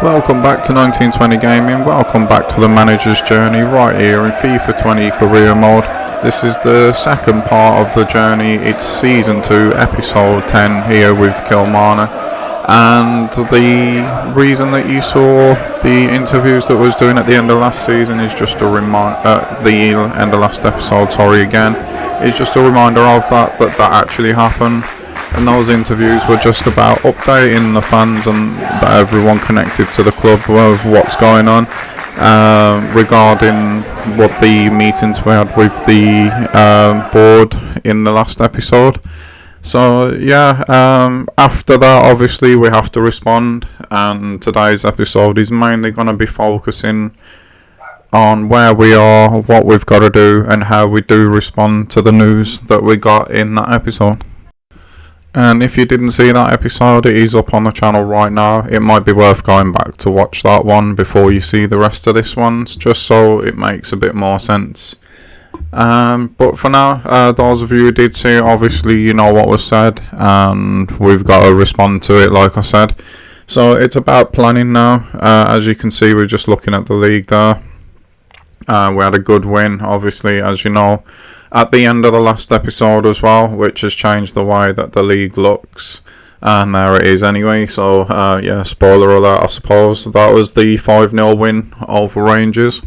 Welcome back to 1920 Gaming, welcome back to the manager's journey right here in FIFA 20 career mode. This is the second part of the journey. It's season 2 episode 10 here with Kilmarnock, and the reason that you saw the interviews that I was doing at the end of last season is just a the end of last episode, is just a reminder of that actually happened. And those interviews were just about updating the fans and everyone connected to the club of what's going on regarding what the meetings we had with the board in the last episode. So yeah, after that obviously we have to respond, and today's episode is mainly going to be focusing on where we are, what we've got to do, and how we do respond to the news that we got in that episode. And if you didn't see that episode, it is up on the channel right now. It might be worth going back to watch that one before you see the rest of this ones, just so it makes a bit more sense. But for now, those of you who did see it, obviously you know what was said, and we've got to respond to it like I said. So it's about planning now. As you can see, we're just looking at the league there. We had a good win, obviously, as you know, at the end of the last episode as well, which has changed the way that the league looks. And there it is anyway. So yeah, spoiler alert, I suppose. That was the 5-0 win over Rangers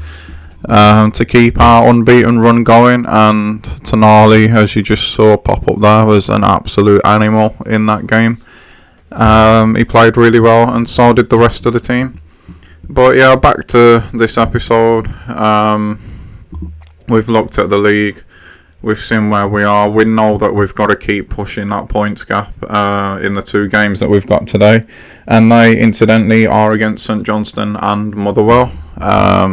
to keep our unbeaten run going. And Tonali, as you just saw pop up there, was an absolute animal in that game. He played really well, and so did the rest of the team. But yeah, back to this episode. We've looked at the league. We've seen where we are. We know that we've got to keep pushing that points gap in the 2 games that we've got today. And they, incidentally, are against St Johnston and Motherwell.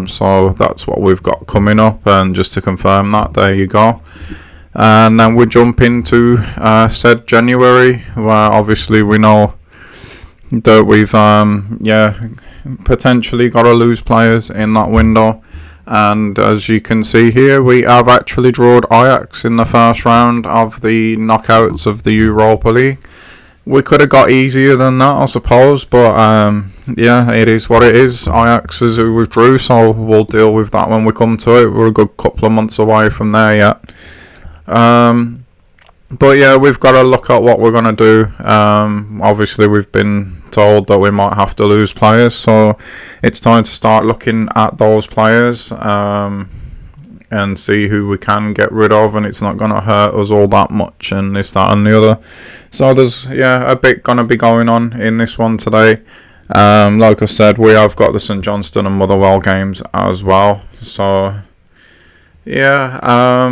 So that's what we've got coming up. And just to confirm that, there you go. And then we jump into said January, where obviously we know that we've potentially got to lose players in that window. And as you can see here, we have actually drawn Ajax in the first round of the knockouts of the Europa League. We could have got easier than that, I suppose, but yeah, it is what it is. Ajax is who we drew, so we'll deal with that when we come to it. We're a good couple of months away from there yet. But yeah, we've got to look at what we're going to do. Obviously, we've been told that we might have to lose players, so it's time to start looking at those players and see who we can get rid of, and it's not going to hurt us all that much, and this, that and the other. So there's a bit going to be going on in this one today. Like I said, we have got the St Johnston and Motherwell games as well, so yeah,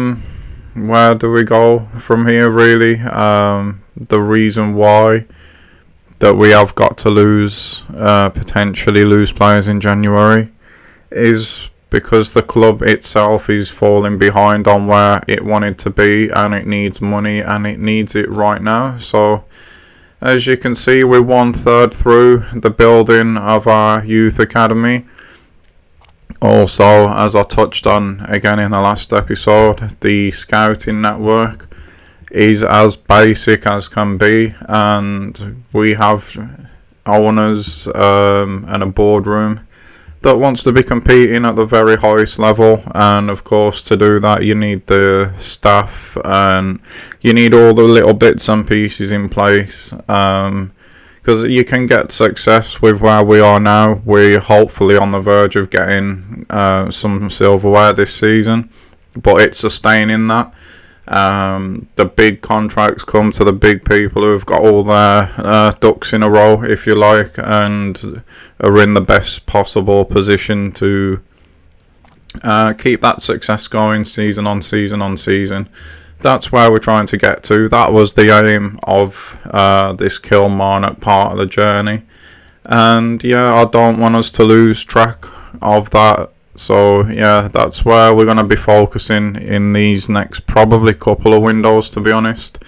where do we go from here really? The reason why that we have got to potentially lose players in January is because the club itself is falling behind on where it wanted to be, and it needs money, and it needs it right now. So as you can see, we're 1/3 through the building of our youth academy. Also, as I touched on again in the last episode, the scouting network is as basic as can be, and we have owners and a boardroom that wants to be competing at the very highest level. And of course, to do that, you need the staff and you need all the little bits and pieces in place, because you can get success with where we are now. We're hopefully on the verge of getting some silverware this season, but it's sustaining that. The big contracts come to the big people who have got all their ducks in a row, if you like, and are in the best possible position to keep that success going season on season on season. That's where we're trying to get to. That was the aim of this Kilmarnock part of the journey, and yeah, I don't want us to lose track of that. So yeah, that's where we're going to be focusing in these next probably couple of windows, to be honest.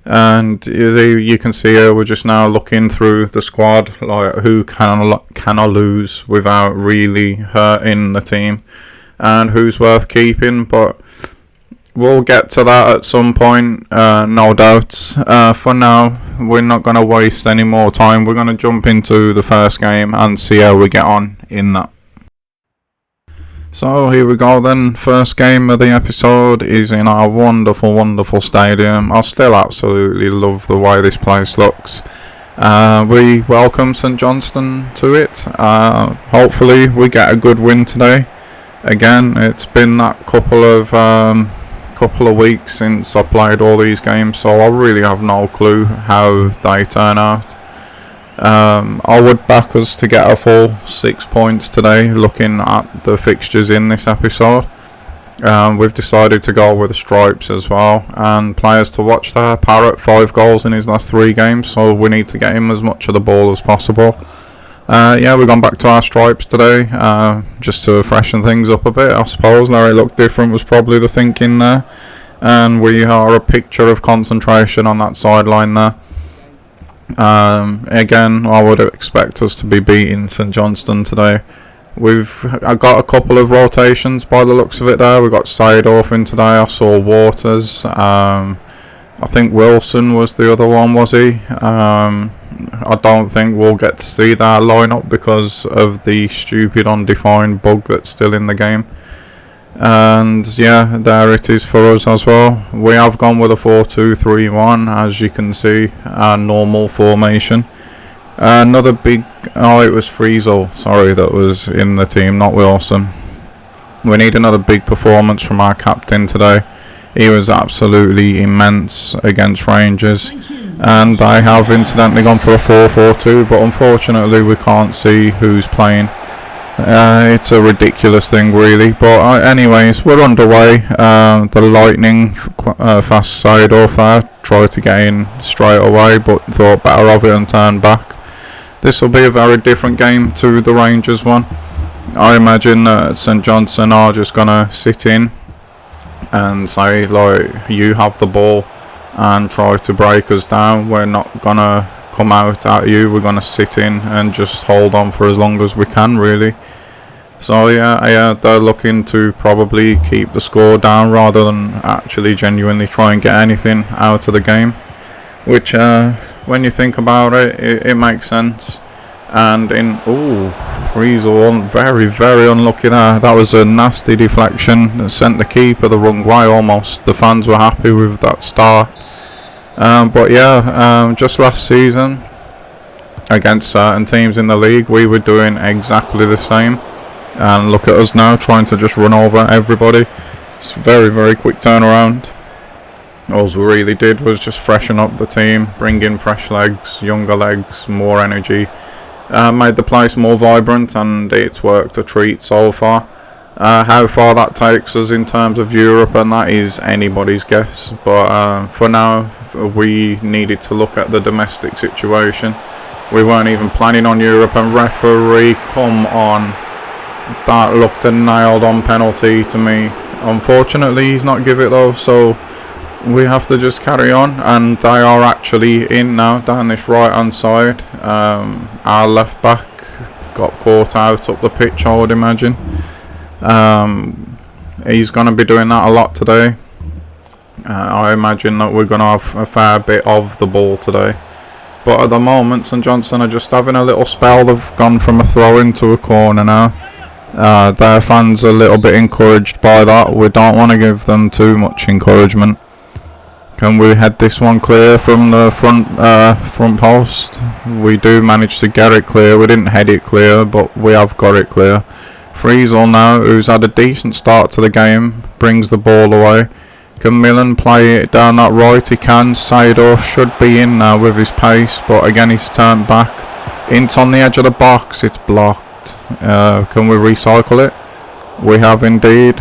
And you can see here, we're just now looking through the squad, like who can I lose without really hurting the team, and who's worth keeping. But we'll get to that at some point, no doubt. For now, we're not going to waste any more time. We're going to jump into the first game and see how we get on in that. So here we go then. First game of the episode is in our wonderful, wonderful stadium. I still absolutely love the way this place looks. We welcome St Johnston to it. Hopefully we get a good win today. Again, it's been that couple of weeks since I played all these games, so I really have no clue how they turn out. I would back us to get a full 6 points today, looking at the fixtures in this episode. We've decided to go with the stripes as well, and players to watch there. Parrott 5 goals in his last 3 games, so we need to get him as much of the ball as possible. We've gone back to our stripes today, just to freshen things up a bit, I suppose. Larry looked different was probably the thinking there, and we are a picture of concentration on that sideline there. Again, I would expect us to be beating St Johnston today. I got a couple of rotations by the looks of it there. We got Seidorf in today. I saw Waters. I think Wilson was the other one, was he? I don't think we'll get to see that lineup because of the stupid undefined bug that's still in the game. And yeah, there it is for us as well. We have gone with a 4-2-3-1, as you can see, our normal formation. Another big... Oh, it was Friesel, sorry, that was in the team, not Wilson. We need another big performance from our captain today. He was absolutely immense against Rangers. And I have incidentally gone for a 4-4-2, but unfortunately we can't see who's playing. It's a ridiculous thing really, but anyways, we're underway. The lightning fast side off there, tried to get in straight away but thought better of it and turned back. This will be a very different game to the Rangers one. I imagine that St Johnston are just going to sit in and say, like, you have the ball and try to break us down. We're not going to come out at you, we're going to sit in and just hold on for as long as we can really. So yeah, they're looking to probably keep the score down rather than actually genuinely try and get anything out of the game, which when you think about it makes sense. And Friesel, very, very unlucky there. That was a nasty deflection that sent the keeper the wrong way almost. The fans were happy with that start. But yeah, just last season against certain teams in the league we were doing exactly the same, and look at us now trying to just run over everybody. It's a very, very quick turnaround. All we really did was just freshen up the team, bring in fresh legs, younger legs, more energy, made the place more vibrant, and it's worked a treat so far. How far that takes us in terms of Europe and that is anybody's guess, but for now we needed to look at the domestic situation. We weren't even planning on Europe, and referee, come on, that looked a nailed on penalty to me. Unfortunately he's not give it though, so we have to just carry on, and they are actually in now down this right hand side. Our left back got caught out up the pitch, I would imagine. He's going to be doing that a lot today. I imagine that we're going to have a fair bit of the ball today. But at the moment, St Johnston are just having a little spell. They've gone from a throw into a corner now. Their fans are a little bit encouraged by that. We don't want to give them too much encouragement. Can we head this one clear from the front post? We do manage to get it clear. We didn't head it clear, but we have got it clear. Friesel now, who's had a decent start to the game, brings the ball away. Can Millen play it down that right? He can. Seidorf should be in now with his pace, but again he's turned back. It's on the edge of the box, it's blocked. Can we recycle it? We have indeed.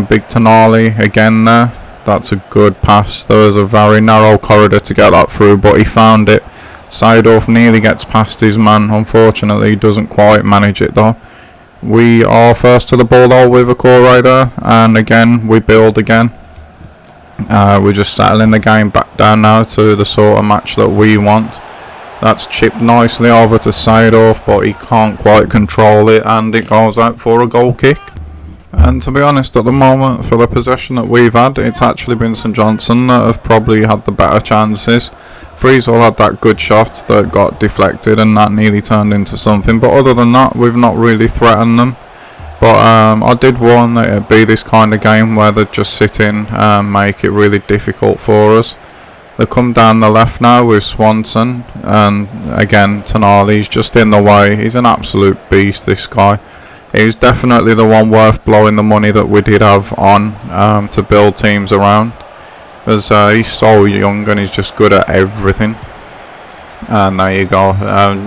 Big Tonali again there. That's a good pass. There was a very narrow corridor to get that through, but he found it. Seidorf nearly gets past his man. Unfortunately, he doesn't quite manage it though. We are first to the ball though with a core right there, and again we build again. We're just settling the game back down now to the sort of match that we want. That's chipped nicely over to Seidorf, but he can't quite control it, and it goes out for a goal kick. And to be honest, at the moment, for the possession that we've had, it's actually been St Johnston that have probably had the better chances. Freesall had that good shot that got deflected and that nearly turned into something, but other than that, we've not really threatened them. But I did warn that it'd be this kind of game where they'd just sit in and make it really difficult for us. They come down the left now with Swanson, and again, Tonali's just in the way. He's an absolute beast, this guy. He's definitely the one worth blowing the money that we did have on to build teams around. Because he's so young and he's just good at everything. And there you go,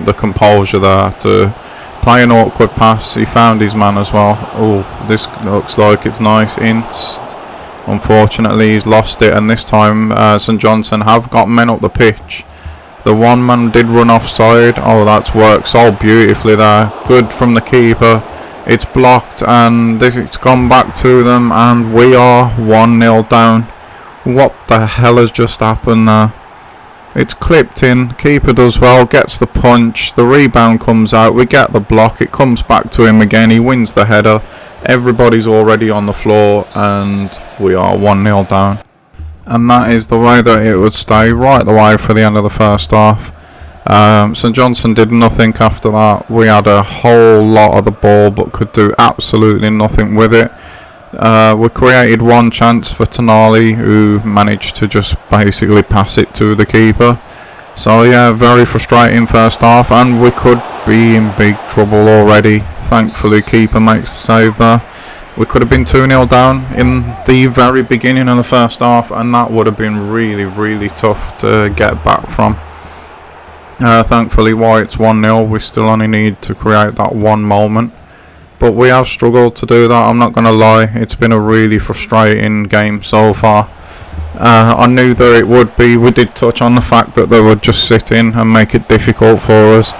the composure there to play an awkward pass. He found his man as well. Oh, this looks like it's nice. Unfortunately, he's lost it, and this time St Johnston have got men up the pitch. The one man did run offside. Oh, that's worked so beautifully there. Good from the keeper. It's blocked, and it's gone back to them, and we are 1-0 down. What the hell has just happened there? It's clipped in. Keeper does well, gets the punch. The rebound comes out. We get the block. It comes back to him again. He wins the header. Everybody's already on the floor, and we are 1-0 down. And that is the way that it would stay right the way for the end of the first half. St Johnston did nothing after that. We had a whole lot of the ball but could do absolutely nothing with it. We created one chance for Tonali, who managed to just basically pass it to the keeper. So yeah, very frustrating first half, and we could be in big trouble already. Thankfully, keeper makes the save there. We could have been 2-0 down in the very beginning of the first half, and that would have been really, really tough to get back from. Thankfully, while it's 1-0, we still only need to create that one moment. But we have struggled to do that, I'm not going to lie. It's been a really frustrating game so far. I knew that it would be. We did touch on the fact that they would just sit in and make it difficult for us.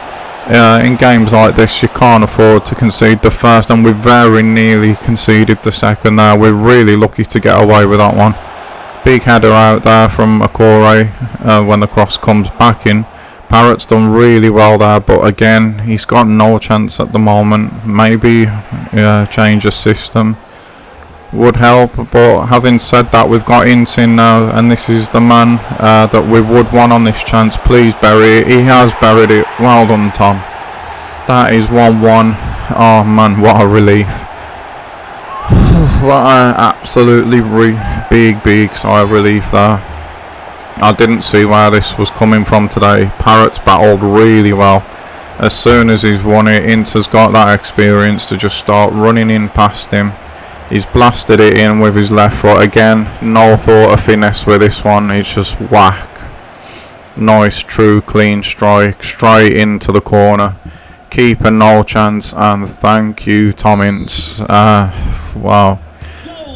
In games like this, you can't afford to concede the first, and we very nearly conceded the second there. We're really lucky to get away with that one. Big header out there from Akore when the cross comes back in. Parrott's done really well there, but again, he's got no chance at the moment. Maybe change the system would help, but having said that, we've got Ince in now, and this is the man that we would want on this chance. Please bury it. He has buried it. Well done, Tom. That is 1-1. Oh man, what a relief. What an absolutely big sigh of relief there. I didn't see where this was coming from today. Parrott's battled really well. As soon as he's won it, Inter's got that experience to just start running in past him. He's blasted it in with his left foot. Again, no thought of finesse with this one. It's just whack. Nice, true, clean strike. Straight into the corner. Keeper no chance. And thank you, Tom Ince. Wow.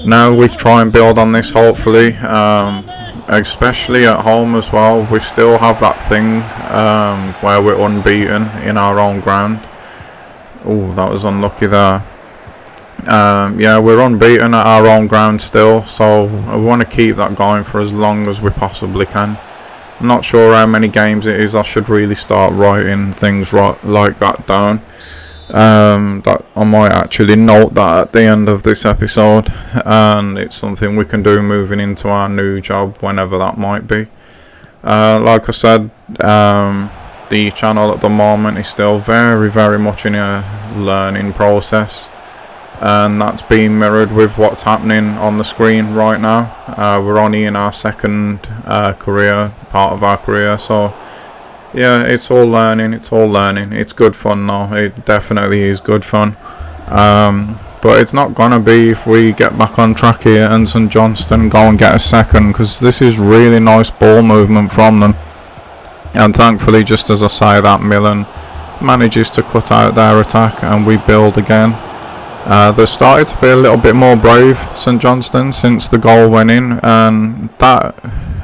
Now we try and build on this, hopefully. Especially at home as well. We still have that thing where we're unbeaten in our own ground. Oh, that was unlucky there. Yeah, we're unbeaten at our own ground still, so I want to keep that going for as long as we possibly can. I'm not sure how many games it is. I should really start writing things like that down. That I might actually note that at the end of this episode, and it's something we can do moving into our new job, whenever that might be. Like I said, the channel at the moment is still very much in a learning process, and that's being mirrored with what's happening on the screen right now. We're only in our second part of our career, so yeah, it's all learning. It's good fun though. It definitely is good fun. But it's not gonna be if we get back on track here and St Johnston go and get a second, because this is really nice ball movement from them. And thankfully, just as I say that, Millen manages to cut out their attack and we build again. They've started to be a little bit more brave, St Johnston, since the goal went in, and that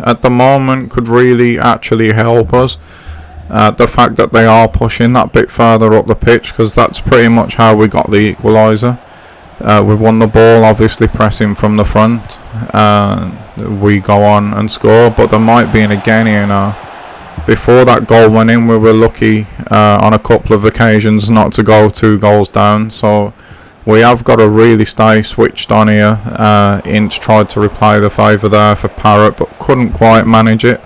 at the moment could really actually help us. The fact that they are pushing that bit further up the pitch, because that's pretty much how we got the equaliser. We won the ball, obviously pressing from the front. We go on and score, but there might be an again here now. Before that goal went in, we were lucky on a couple of occasions not to go 2 goals down, so We have got to really stay switched on here. Ince tried to replay the favour there for Parrott, but couldn't quite manage it.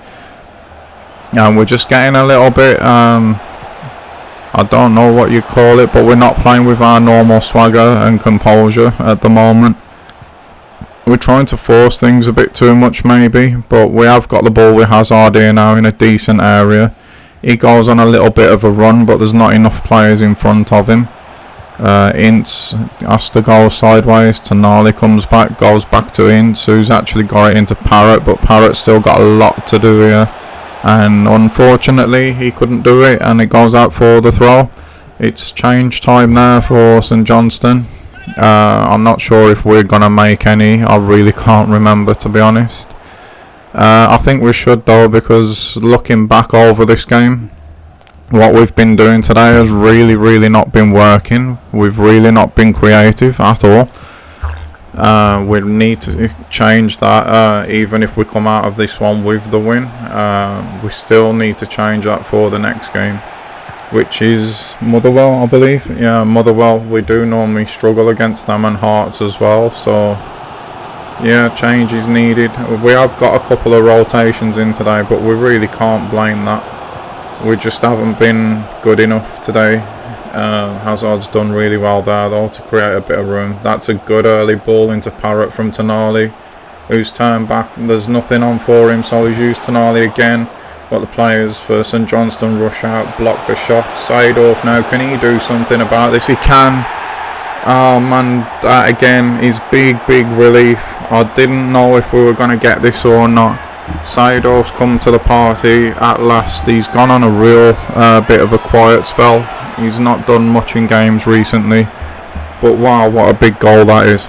And we're just getting a little bit, I don't know what you call it, but we're not playing with our normal swagger and composure at the moment. We're trying to force things a bit too much maybe, but we have got the ball with Hazard here now in a decent area. He goes on a little bit of a run, but there's not enough players in front of him. Ince has to go sideways. Tonali comes back, goes back to Ince, who's actually got it into Parrott, but Parrott's still got a lot to do here. And unfortunately he couldn't do it, and it goes out for the throw. It's change time now for St Johnston. I'm not sure if we're going to make any. I really can't remember, to be honest. I think we should though, because looking back over this game, what we've been doing today has really not been working. We've really not been creative at all. We need to change that. Even if we come out of this one with the win, we still need to change that for the next game, which is Motherwell, I believe. Yeah, Motherwell. We do normally struggle against them, and Hearts as well, so yeah, change is needed. We have got a couple of rotations in today, but we really can't blame that. We just haven't been good enough today. Hazard's done really well there though to create a bit of room. That's a good early ball into Parrott from Tonali, who's turned back. There's nothing on for him, so he's used Tonali again. But the players for St Johnston rush out, block the shot. Seedorf now, can he do something about this? He can. Oh man, that again is big relief. I didn't know if we were going to get this or not. Seedorf's come to the party at last. He's gone on a real bit of a quiet spell. He's not done much in games recently, but wow, what a big goal that is.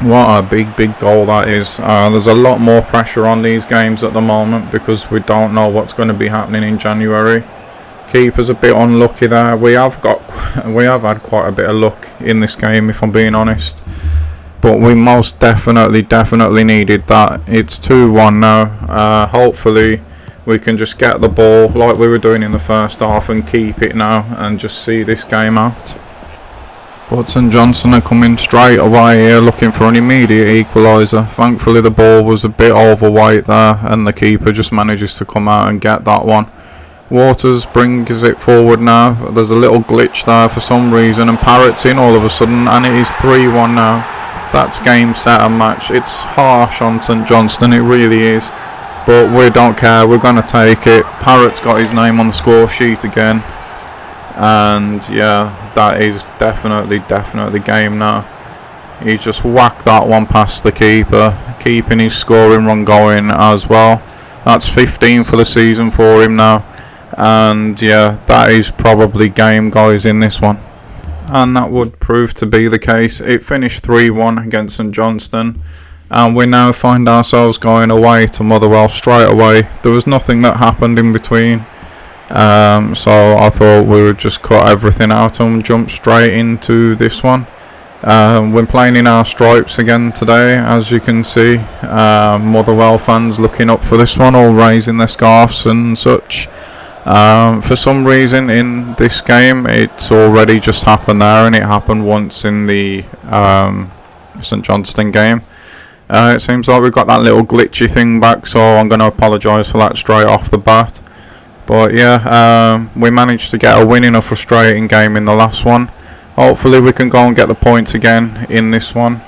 What a big goal that is. There's a lot more pressure on these games at the moment because we don't know what's going to be happening in January. Keeper's a bit unlucky there. We have had quite a bit of luck in this game, if I'm being honest. But we most definitely needed that. It's 2-1 now. Hopefully we can just get the ball like we were doing in the first half and keep it now and just see this game out. But St Johnston are coming straight away here looking for an immediate equaliser. Thankfully the ball was a bit overweight there, and the keeper just manages to come out and get that one. Waters brings it forward now. There's a little glitch there for some reason, and Parrott's in all of a sudden, and it is 3-1 now. That's game, set and match. It's harsh on St Johnston, it really is, but we don't care. We're going to take it. Parrott's got his name on the score sheet again, and yeah, that is definitely game now. He's just whacked that one past the keeper, keeping his scoring run going as well. That's 15 for the season for him now, and yeah, that is probably game, guys, in this one. And that would prove to be the case. It finished 3-1 against St Johnston, and we now find ourselves going away to Motherwell straight away. There was nothing that happened in between, so I thought we would just cut everything out and jump straight into this one. We're playing in our stripes again today, as you can see. Motherwell fans looking up for this one, all raising their scarves and such. For some reason in this game it's already just happened there, and it happened once in the St Johnston game. It seems like we've got that little glitchy thing back, so I'm going to apologise for that straight off the bat. But yeah, we managed to get a win in a frustrating game in the last one. Hopefully we can go and get the points again in this one.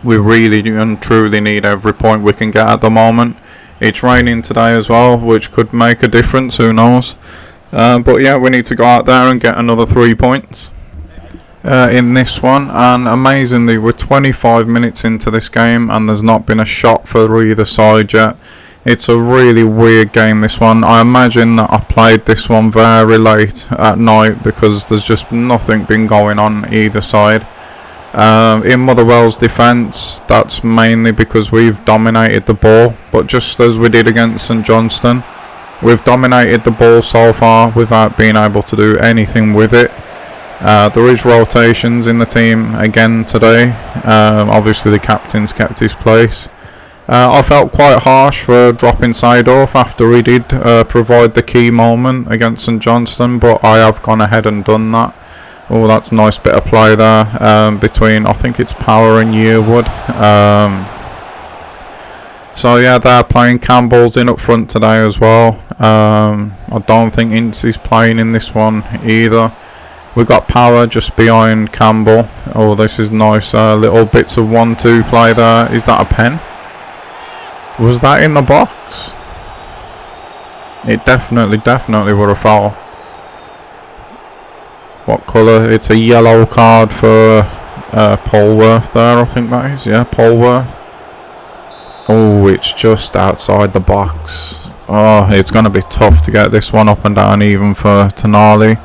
We really and truly need every point we can get at the moment. It's raining today as well, which could make a difference, who knows. But yeah, we need to go out there and get another 3 points in this one. And amazingly, we're 25 minutes into this game and there's not been a shot for either side yet. It's a really weird game, this one. I imagine that I played this one very late at night because there's just nothing been going on either side. In Motherwell's defence, that's mainly because we've dominated the ball, but just as we did against St Johnston, we've dominated the ball so far without being able to do anything with it. There is rotations in the team again today. Obviously the captain's kept his place. I felt quite harsh for dropping Seedorf after he did provide the key moment against St Johnston, but I have gone ahead and done that. Oh, that's a nice bit of play there between, I think it's Power and Yearwood. So yeah, they're playing. Campbell's in up front today as well. I don't think Ince's playing in this one either. We've got Power just behind Campbell. Oh, this is nice. Little bits of 1-2 play there. Is that a pen? Was that in the box? It definitely would have fouled. What colour? It's a yellow card for Polworth there, I think that is. Yeah, Polworth. Oh, it's just outside the box. Oh, it's going to be tough to get this one up and down even for Tonali.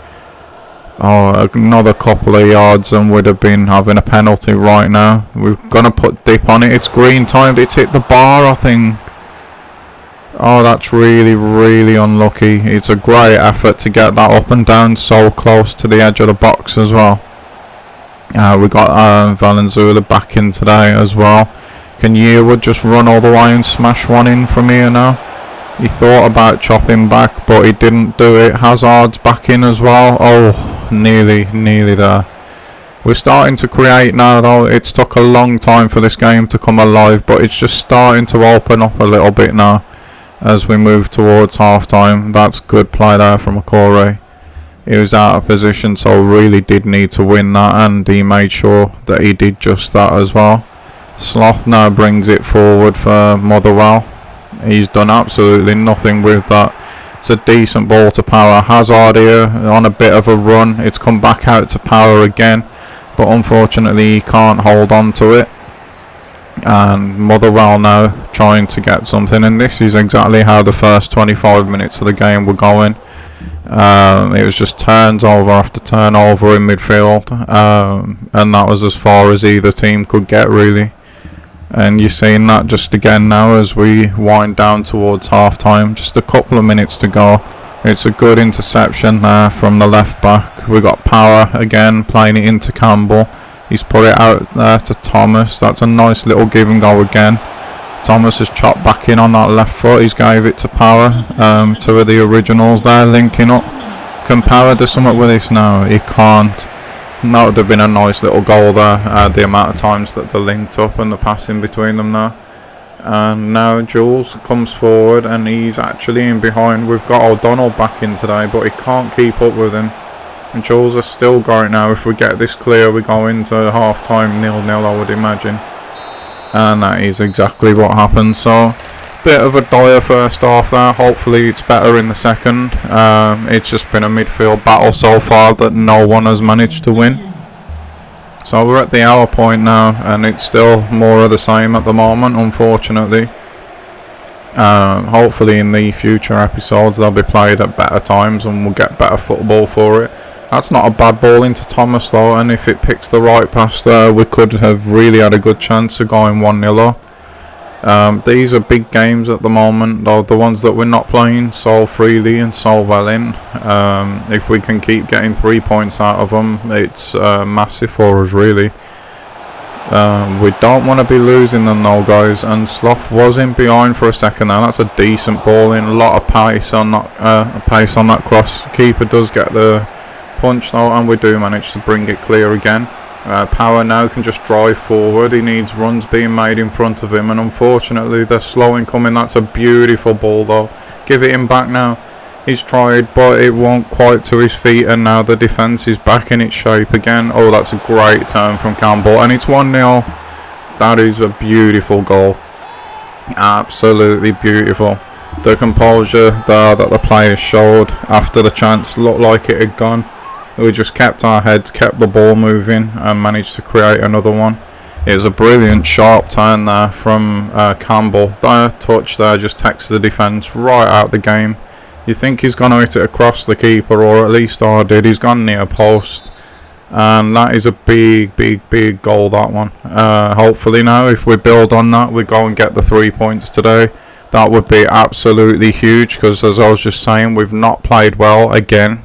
Oh, another couple of yards and we'd have been having a penalty right now. We're going to put dip on it. It's green timed. It's hit the bar, I think. Oh, that's really unlucky. It's a great effort to get that up and down so close to the edge of the box as well. We got Valenzuela back in today as well. Can Yearwood just run all the way and smash one in from here now? He thought about chopping back, but he didn't do it. Hazard's back in as well. Oh, nearly there. We're starting to create now though. It's took a long time for this game to come alive, but it's just starting to open up a little bit now as we move towards half time. That's good play there from Okore. He was out of position, so really did need to win that, and he made sure that he did just that as well. Sloth now brings it forward for Motherwell. He's done absolutely nothing with that. It's a decent ball to Power. Hazard here on a bit of a run. It's come back out to Power again, but unfortunately he can't hold on to it. And Motherwell now trying to get something, and this is exactly how the first 25 minutes of the game were going. It was just turnover after turnover in midfield, and that was as far as either team could get really. And you're seeing that just again now as we wind down towards half time. Just a couple of minutes to go. It's a good interception there from the left back. We got Power again playing it into Campbell. He's put it out there to Thomas. That's a nice little give and go again. Thomas has chopped back in on that left foot. He's gave it to Power. Two of the originals there linking up. Can Power do something with this now? He can't. That would have been a nice little goal there. The amount of times that they're linked up and the passing between them there. And now Jules comes forward and he's actually in behind. We've got O'Donnell back in today, but he can't keep up with him. And Jules are still going now. If we get this clear, we go into half time 0-0, I would imagine. And that is exactly what happened. So bit of a dire first half there. Hopefully it's better in the second. It's just been a midfield battle so far that no one has managed to win. So we're at the hour point now, and it's still more of the same at the moment, unfortunately. Hopefully in the future episodes they'll be played at better times and we'll get better football for it. That's not a bad ball into Thomas though, and if it picks the right pass there, we could have really had a good chance of going 1-0 up. These are big games at the moment, though, the ones that we're not playing so freely and so well in. If we can keep getting 3 points out of them, it's massive for us really. We don't want to be losing them though, guys, and Sloth was in behind for a second there. That's a decent ball in, a lot of pace on that cross. Keeper does get the punch though, and we do manage to bring it clear again. Power now can just drive forward. He needs runs being made in front of him, and unfortunately they're slow in coming. That's a beautiful ball though. Give it him back now. He's tried, but it won't quite to his feet, and now the defence is back in its shape again. Oh, that's a great turn from Campbell, and it's 1-0. That is a beautiful goal. Absolutely beautiful. The composure there that the players showed after the chance looked like it had gone. We just kept our heads, kept the ball moving, and managed to create another one. It was a brilliant sharp turn there from Campbell. That touch there just takes the defence right out the game. You think he's going to hit it across the keeper, or at least I did. He's gone near post, and that is a big goal, that one. Hopefully now, if we build on that, we go and get the 3 points today. That would be absolutely huge, because as I was just saying, we've not played well again.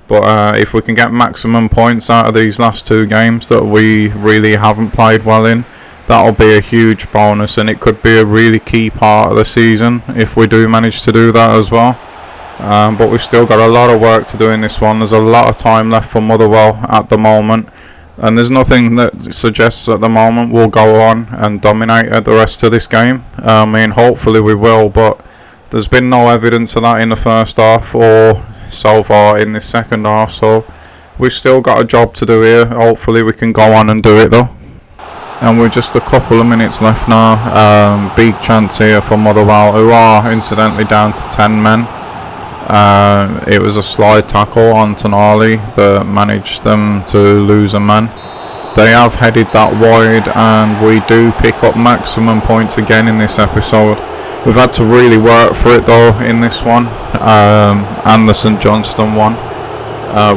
But if we can get maximum points out of these last 2 games that we really haven't played well in, that'll be a huge bonus, and it could be a really key part of the season if we do manage to do that as well. But we've still got a lot of work to do in this one. There's a lot of time left for Motherwell at the moment, and there's nothing that suggests at the moment we'll go on and dominate at the rest of this game. I mean, hopefully we will, but there's been no evidence of that in the first half or so far in this second half, so we've still got a job to do here. Hopefully we can go on and do it though. And we're just a couple of minutes left now. Big chance here for Motherwell, who are incidentally down to 10 men. It was a slide tackle on Tonali that managed them to lose a man. They have headed that wide, and we do pick up maximum points again in this episode. We've had to really work for it though in this one, and the St Johnston one.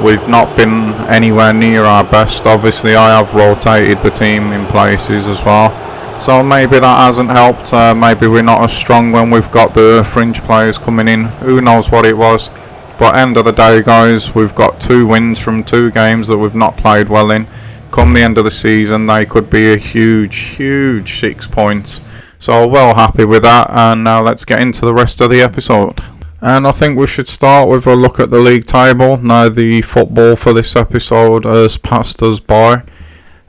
We've not been anywhere near our best. Obviously I have rotated the team in places as well, so maybe that hasn't helped. Maybe we're not as strong when we've got the fringe players coming in. Who knows what it was, but end of the day guys, we've got 2 wins from 2 games that we've not played well in. Come the end of the season they could be a huge 6 points, so well happy with that. And now let's get into the rest of the episode. And I think we should start with a look at the league table. Now the football for this episode has passed us by.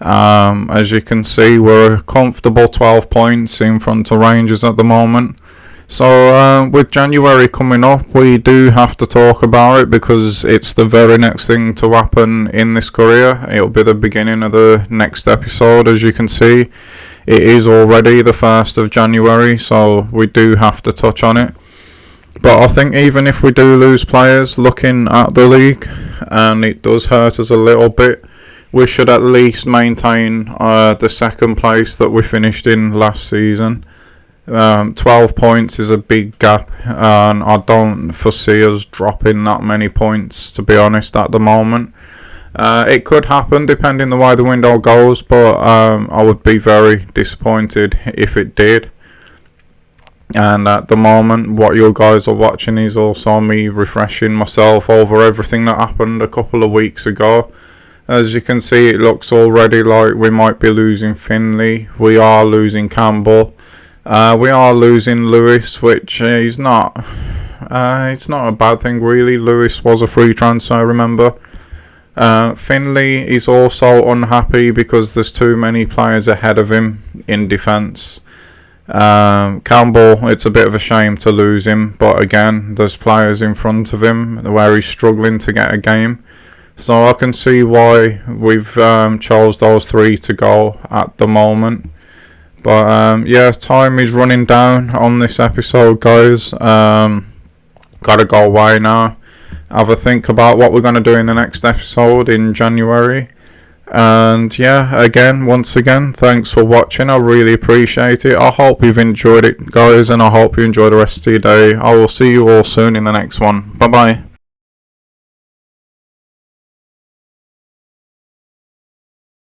As you can see, we're a comfortable 12 points in front of Rangers at the moment. So with January coming up, we do have to talk about it because it's the very next thing to happen in this career. It'll be the beginning of the next episode. As you can see, it is already the 1st of January, so we do have to touch on it. But I think even if we do lose players looking at the league, and it does hurt us a little bit, we should at least maintain the second place that we finished in last season. 12 points is a big gap, and I don't foresee us dropping that many points, to be honest, at the moment. It could happen depending on the way the window goes, but I would be very disappointed if it did. And at the moment what you guys are watching is also me refreshing myself over everything that happened a couple of weeks ago. As you can see, it looks already like we might be losing Finley, we are losing Campbell, we are losing Lewis, which is not it's not a bad thing really. Lewis was a free transfer, remember. Finley is also unhappy because there's too many players ahead of him in defence. Campbell, it's a bit of a shame to lose him, but again there's players in front of him where he's struggling to get a game, so I can see why we've chose those 3 to go at the moment. But yeah, time is running down on this episode guys. Gotta go away now, have a think about what we're going to do in the next episode in January. And yeah, once again, thanks for watching. I really appreciate it. I hope you've enjoyed it guys, and I hope you enjoy the rest of your day. I will see you all soon in the next one. Bye bye.